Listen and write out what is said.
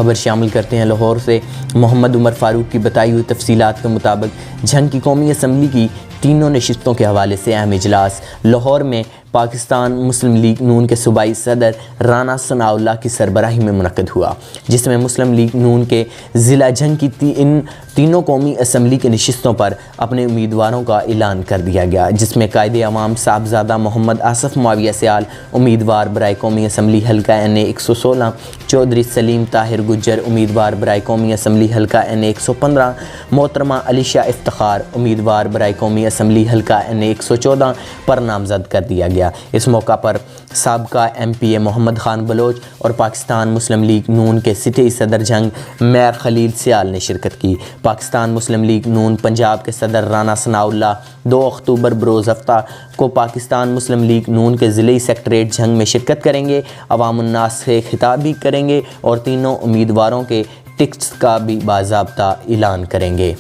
خبر شامل کرتے ہیں لاہور سے۔ محمد عمر فاروق کی بتائی ہوئی تفصیلات کے مطابق جھنگ کی قومی اسمبلی کی تینوں نشستوں کے حوالے سے اہم اجلاس لاہور میں پاکستان مسلم لیگ نون کے صوبائی صدر رانا ثناء اللہ کی سربراہی میں منعقد ہوا، جس میں مسلم لیگ نون کے ضلع جھنگ کی ان تینوں قومی اسمبلی کی نشستوں پر اپنے امیدواروں کا اعلان کر دیا گیا، جس میں قائد عوام صاحبزادہ محمد آصف معاویہ سیال امیدوار برائے قومی اسمبلی حلقہ NA 116، چودھری سلیم طاہر گجر امیدوار برائے قومی اسمبلی حلقہ NA 115، محترمہ علیشہ افتخار امیدوار برائے قومی اسمبلی حلقہ NA 114 پر نامزد کر دیا گیا۔ اس موقع پر سابقہ MPA محمد خان بلوچ اور پاکستان مسلم لیگ نون کے سٹی صدر جھنگ میر خلیل سیال نے شرکت کی۔ پاکستان مسلم لیگ نون پنجاب کے صدر رانا ثناء اللہ 2 اکتوبر بروز ہفتہ کو پاکستان مسلم لیگ نون کے ضلعی سیکریٹریٹ جھنگ میں شرکت کریں گے، عوام الناس سے خطاب بھی کریں گے اور تینوں امیدواروں کے ٹکٹس کا بھی باضابطہ اعلان کریں گے۔